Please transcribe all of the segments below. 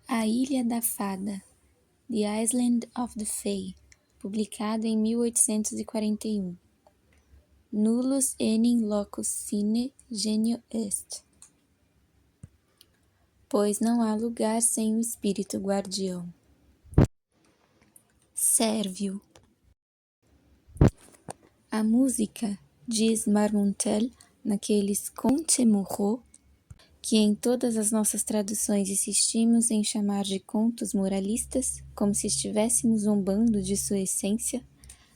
A Ilha da Fada, The Island of the Fae, publicado em 1841. Nullus enim locus sine genio est. Pois não há lugar sem o espírito guardião. Sérvio. A música, diz Marmontel naqueles Contes Moraux, que em todas as nossas traduções insistimos em chamar de contos moralistas, como se estivéssemos zombando de sua essência,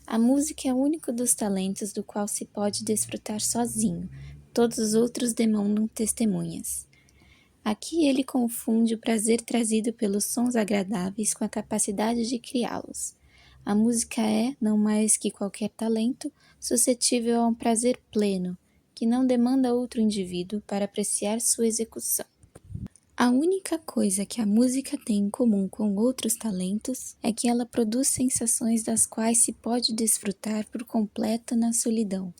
a música é o único dos talentos do qual se pode desfrutar sozinho, todos os outros demandam testemunhas. Aqui ele confunde o prazer trazido pelos sons agradáveis com a capacidade de criá-los. A música é, não mais que qualquer talento, suscetível a um prazer pleno, que não demanda outro indivíduo para apreciar sua execução. A única coisa que a música tem em comum com outros talentos é que ela produz sensações das quais se pode desfrutar por completo na solidão.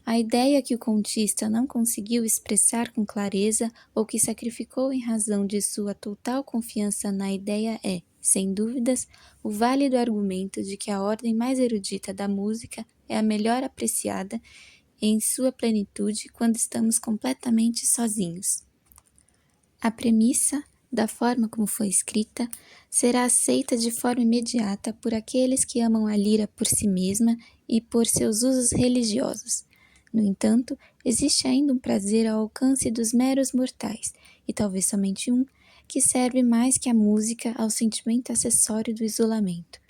A ideia que o contista não conseguiu expressar com clareza ou que sacrificou em razão de sua total confiança na ideia é, sem dúvidas, o válido argumento de que a ordem mais erudita da música é a melhor apreciada em sua plenitude quando estamos completamente sozinhos. A premissa, da forma como foi escrita, será aceita de forma imediata por aqueles que amam a lira por si mesma e por seus usos religiosos. No entanto, existe ainda um prazer ao alcance dos meros mortais, e talvez somente um, que serve mais que a música ao sentimento acessório do isolamento.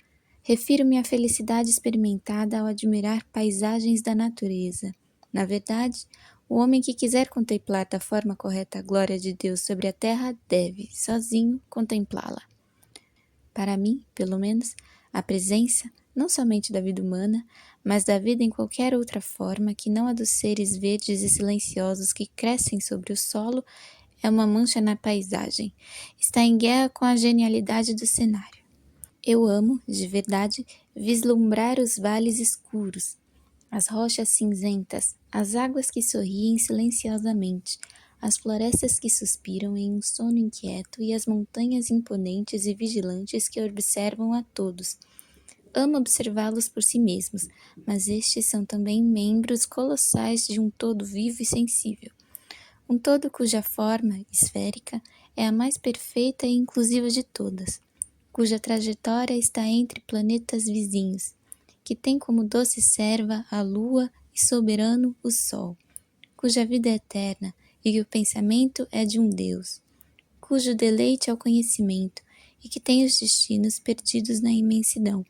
Refiro-me à felicidade experimentada ao admirar paisagens da natureza. Na verdade, o homem que quiser contemplar da forma correta a glória de Deus sobre a terra deve, sozinho, contemplá-la. Para mim, pelo menos, a presença, não somente da vida humana, mas da vida em qualquer outra forma que não a dos seres verdes e silenciosos que crescem sobre o solo, é uma mancha na paisagem. Está em guerra com a genialidade do cenário. Eu amo, de verdade, vislumbrar os vales escuros, as rochas cinzentas, as águas que sorriem silenciosamente, as florestas que suspiram em um sono inquieto e as montanhas imponentes e vigilantes que observam a todos. Amo observá-los por si mesmos, mas estes são também membros colossais de um todo vivo e sensível. Um todo cuja forma, esférica, é a mais perfeita e inclusiva de todas, cuja trajetória está entre planetas vizinhos, que tem como doce serva a lua e soberano o sol, cuja vida é eterna e que o pensamento é de um Deus, cujo deleite é o conhecimento e que tem os destinos perdidos na imensidão,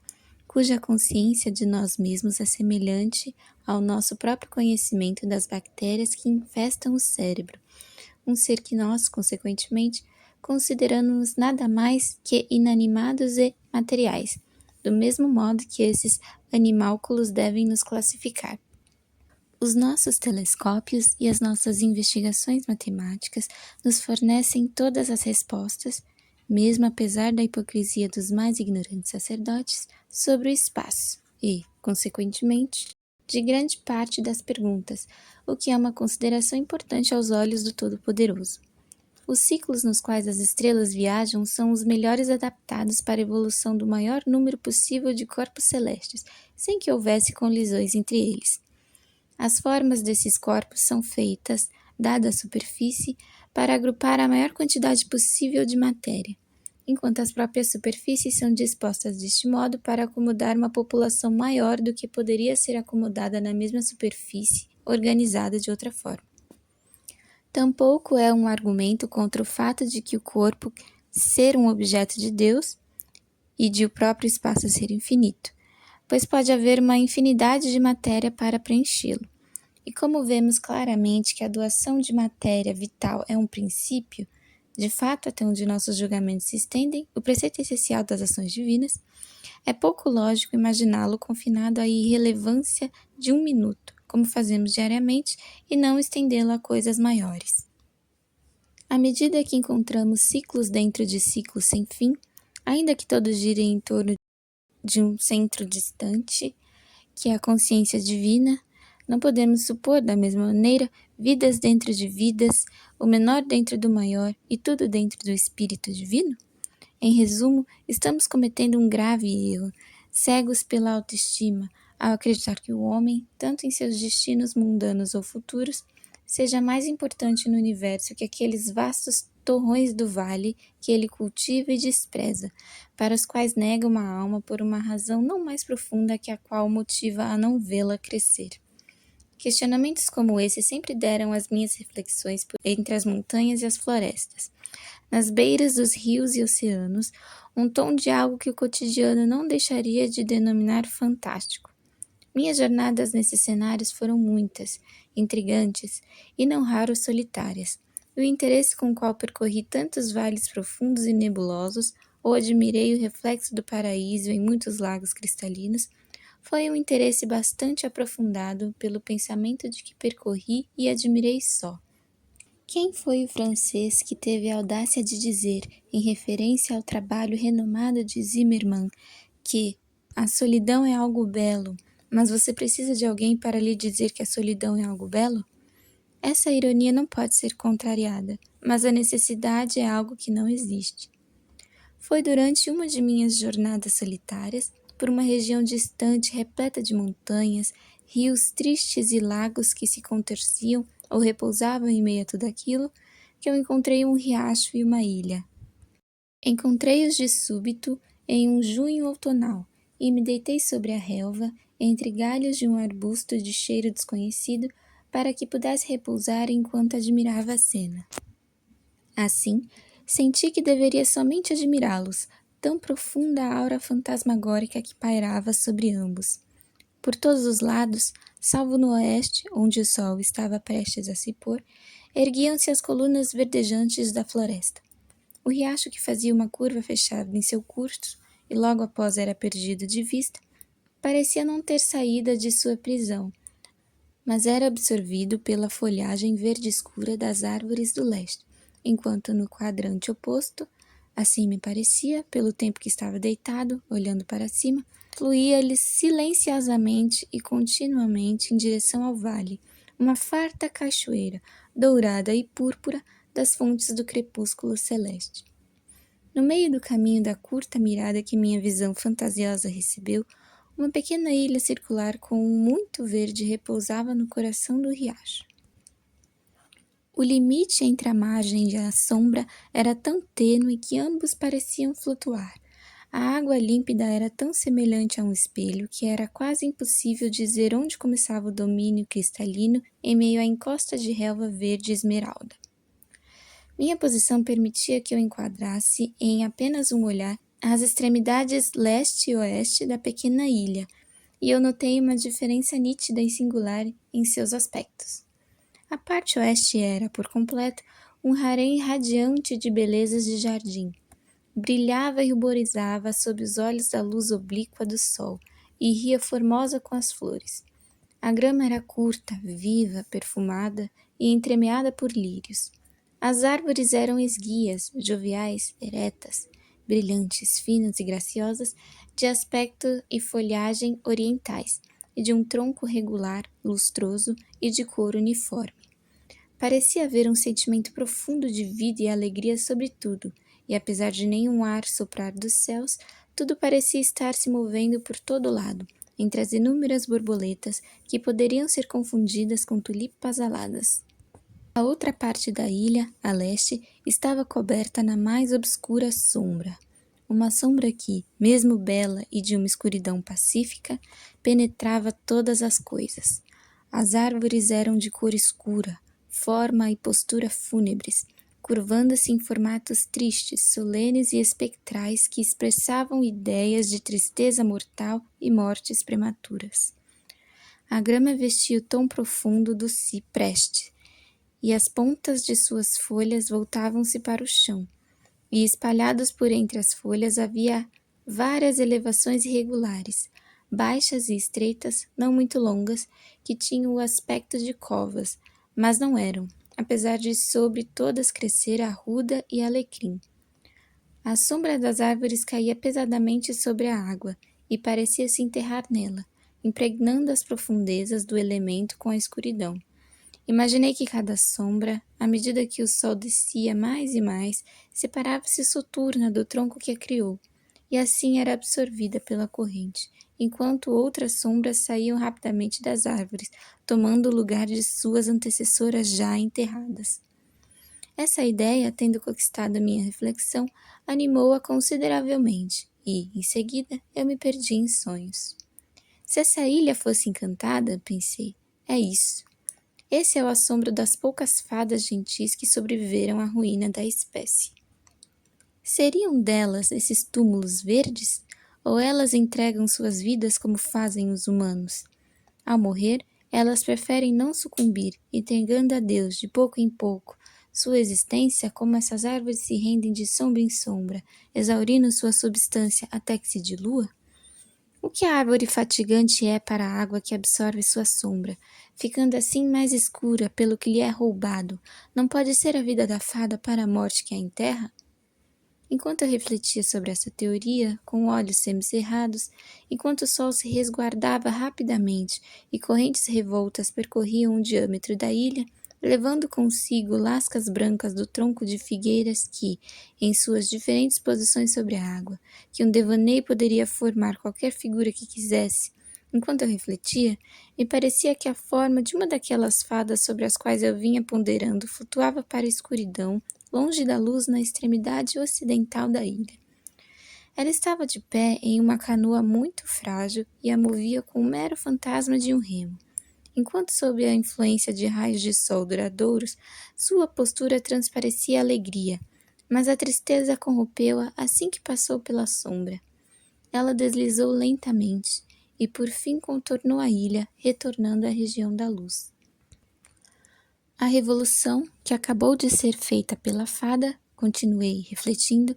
cuja consciência de nós mesmos é semelhante ao nosso próprio conhecimento das bactérias que infestam o cérebro, um ser que nós, consequentemente, consideramos nada mais que inanimados e materiais, do mesmo modo que esses animálculos devem nos classificar. Os nossos telescópios e as nossas investigações matemáticas nos fornecem todas as respostas, mesmo apesar da hipocrisia dos mais ignorantes sacerdotes, sobre o espaço e, consequentemente, de grande parte das perguntas, o que é uma consideração importante aos olhos do Todo-Poderoso. Os ciclos nos quais as estrelas viajam são os melhores adaptados para a evolução do maior número possível de corpos celestes, sem que houvesse colisões entre eles. As formas desses corpos são feitas, dada a superfície, para agrupar a maior quantidade possível de matéria, enquanto as próprias superfícies são dispostas deste modo para acomodar uma população maior do que poderia ser acomodada na mesma superfície, organizada de outra forma. Tampouco é um argumento contra o fato de que o corpo ser um objeto de Deus e de o próprio espaço ser infinito, pois pode haver uma infinidade de matéria para preenchê-lo. E como vemos claramente que a doação de matéria vital é um princípio, de fato até onde nossos julgamentos se estendem, o preceito essencial das ações divinas, é pouco lógico imaginá-lo confinado à irrelevância de um minuto, como fazemos diariamente, e não estendê-lo a coisas maiores. À medida que encontramos ciclos dentro de ciclos sem fim, ainda que todos girem em torno de um centro distante, que é a consciência divina, não podemos supor, da mesma maneira, vidas dentro de vidas, o menor dentro do maior e tudo dentro do Espírito Divino? Em resumo, estamos cometendo um grave erro, cegos pela autoestima, ao acreditar que o homem, tanto em seus destinos mundanos ou futuros, seja mais importante no universo que aqueles vastos torrões do vale que ele cultiva e despreza, para os quais nega uma alma por uma razão não mais profunda que a qual motiva a não vê-la crescer. Questionamentos como esse sempre deram as minhas reflexões entre as montanhas e as florestas, nas beiras dos rios e oceanos, um tom de algo que o cotidiano não deixaria de denominar fantástico. Minhas jornadas nesses cenários foram muitas, intrigantes e não raro solitárias. O interesse com o qual percorri tantos vales profundos e nebulosos, ou admirei o reflexo do paraíso em muitos lagos cristalinos, foi um interesse bastante aprofundado pelo pensamento de que percorri e admirei só. Quem foi o francês que teve a audácia de dizer, em referência ao trabalho renomado de Zimmermann, que a solidão é algo belo, mas você precisa de alguém para lhe dizer que a solidão é algo belo? Essa ironia não pode ser contrariada, mas a necessidade é algo que não existe. Foi durante uma de minhas jornadas solitárias, por uma região distante repleta de montanhas, rios tristes e lagos que se contorciam ou repousavam em meio a tudo aquilo, que eu encontrei um riacho e uma ilha. Encontrei-os de súbito em um junho outonal, e me deitei sobre a relva, entre galhos de um arbusto de cheiro desconhecido, para que pudesse repousar enquanto admirava a cena. Assim, senti que deveria somente admirá-los, tão profunda a aura fantasmagórica que pairava sobre ambos. Por todos os lados, salvo no oeste, onde o sol estava prestes a se pôr, erguiam-se as colunas verdejantes da floresta. O riacho que fazia uma curva fechada em seu curso e logo após era perdido de vista, parecia não ter saída de sua prisão, mas era absorvido pela folhagem verde escura das árvores do leste, enquanto no quadrante oposto, assim me parecia, pelo tempo que estava deitado, olhando para cima, fluía-lhe silenciosamente e continuamente em direção ao vale, uma farta cachoeira, dourada e púrpura das fontes do crepúsculo celeste. No meio do caminho da curta mirada que minha visão fantasiosa recebeu, uma pequena ilha circular com muito verde repousava no coração do riacho. O limite entre a margem e a sombra era tão tênue que ambos pareciam flutuar. A água límpida era tão semelhante a um espelho que era quase impossível dizer onde começava o domínio cristalino em meio à encosta de relva verde esmeralda. Minha posição permitia que eu enquadrasse, em apenas um olhar, as extremidades leste e oeste da pequena ilha, e eu notei uma diferença nítida e singular em seus aspectos. A parte oeste era, por completo, um harém radiante de belezas de jardim. Brilhava e ruborizava sob os olhos da luz oblíqua do sol, e ria formosa com as flores. A grama era curta, viva, perfumada e entremeada por lírios. As árvores eram esguias, joviais, eretas, brilhantes, finas e graciosas, de aspecto e folhagem orientais, e de um tronco regular, lustroso e de cor uniforme. Parecia haver um sentimento profundo de vida e alegria sobre tudo, e apesar de nenhum ar soprar dos céus, tudo parecia estar se movendo por todo lado, entre as inúmeras borboletas que poderiam ser confundidas com tulipas aladas. A outra parte da ilha, a leste, estava coberta na mais obscura sombra. Uma sombra que, mesmo bela e de uma escuridão pacífica, penetrava todas as coisas. As árvores eram de cor escura, forma e postura fúnebres, curvando-se em formatos tristes, solenes e espectrais que expressavam ideias de tristeza mortal e mortes prematuras. A grama vestia o tom profundo do cipreste, e as pontas de suas folhas voltavam-se para o chão, e espalhados por entre as folhas havia várias elevações irregulares, baixas e estreitas, não muito longas, que tinham o aspecto de covas, mas não eram, apesar de sobre todas crescer arruda e alecrim. A sombra das árvores caía pesadamente sobre a água e parecia se enterrar nela, impregnando as profundezas do elemento com a escuridão. Imaginei que cada sombra, à medida que o sol descia mais e mais, separava-se soturna do tronco que a criou, e assim era absorvida pela corrente, enquanto outras sombras saíam rapidamente das árvores, tomando o lugar de suas antecessoras já enterradas. Essa ideia, tendo conquistado minha reflexão, animou-a consideravelmente, e, em seguida, eu me perdi em sonhos. Se essa ilha fosse encantada, pensei, é isso. Esse é o assombro das poucas fadas gentis que sobreviveram à ruína da espécie. Seriam delas esses túmulos verdes? Ou elas entregam suas vidas como fazem os humanos? Ao morrer, elas preferem não sucumbir, entregando a Deus, de pouco em pouco, sua existência, como essas árvores se rendem de sombra em sombra, exaurindo sua substância até que se dilua? O que a árvore fatigante é para a água que absorve sua sombra, ficando assim mais escura pelo que lhe é roubado, não pode ser a vida da fada para a morte que a enterra? Enquanto eu refletia sobre essa teoria, com olhos semicerrados, enquanto o sol se resguardava rapidamente e correntes revoltas percorriam o diâmetro da ilha, levando consigo lascas brancas do tronco de figueiras que, em suas diferentes posições sobre a água, que um devaneio poderia formar qualquer figura que quisesse. Enquanto eu refletia, me parecia que a forma de uma daquelas fadas sobre as quais eu vinha ponderando flutuava para a escuridão, longe da luz na extremidade ocidental da ilha. Ela estava de pé em uma canoa muito frágil e a movia com o mero fantasma de um remo. Enquanto sob a influência de raios de sol duradouros, sua postura transparecia alegria, mas a tristeza corrompeu-a assim que passou pela sombra. Ela deslizou lentamente e por fim contornou a ilha, retornando à região da luz. A revolução que acabou de ser feita pela fada, continuei refletindo,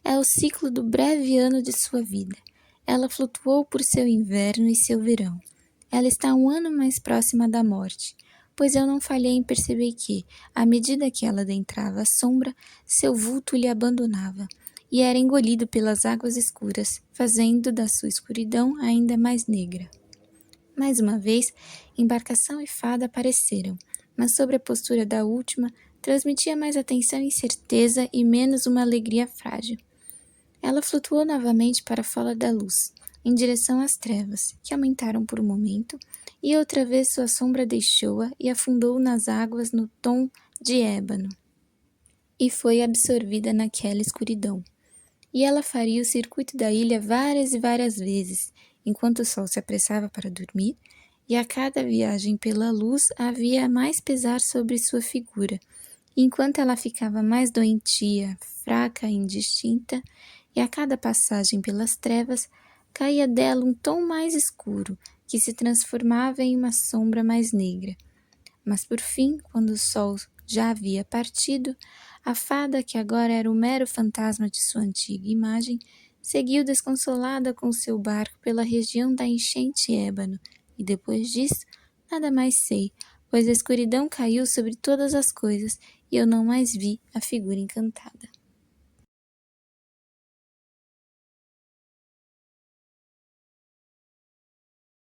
é o ciclo do breve ano de sua vida. Ela flutuou por seu inverno e seu verão. Ela está um ano mais próxima da morte, pois eu não falhei em perceber que, à medida que ela adentrava a sombra, seu vulto lhe abandonava, e era engolido pelas águas escuras, fazendo da sua escuridão ainda mais negra. Mais uma vez, embarcação e fada apareceram, mas sobre a postura da última, transmitia mais atenção e certeza e menos uma alegria frágil. Ela flutuou novamente para fora da luz, em direção às trevas, que aumentaram por um momento, e outra vez sua sombra deixou-a e afundou nas águas no tom de ébano, e foi absorvida naquela escuridão. E ela faria o circuito da ilha várias e várias vezes, enquanto o sol se apressava para dormir, e a cada viagem pela luz havia mais pesar sobre sua figura, enquanto ela ficava mais doentia, fraca e indistinta, e a cada passagem pelas trevas caía dela um tom mais escuro, que se transformava em uma sombra mais negra. Mas por fim, quando o sol já havia partido, a fada, que agora era o mero fantasma de sua antiga imagem, seguiu desconsolada com seu barco pela região da enchente ébano, e depois disso, nada mais sei, pois a escuridão caiu sobre todas as coisas e eu não mais vi a figura encantada.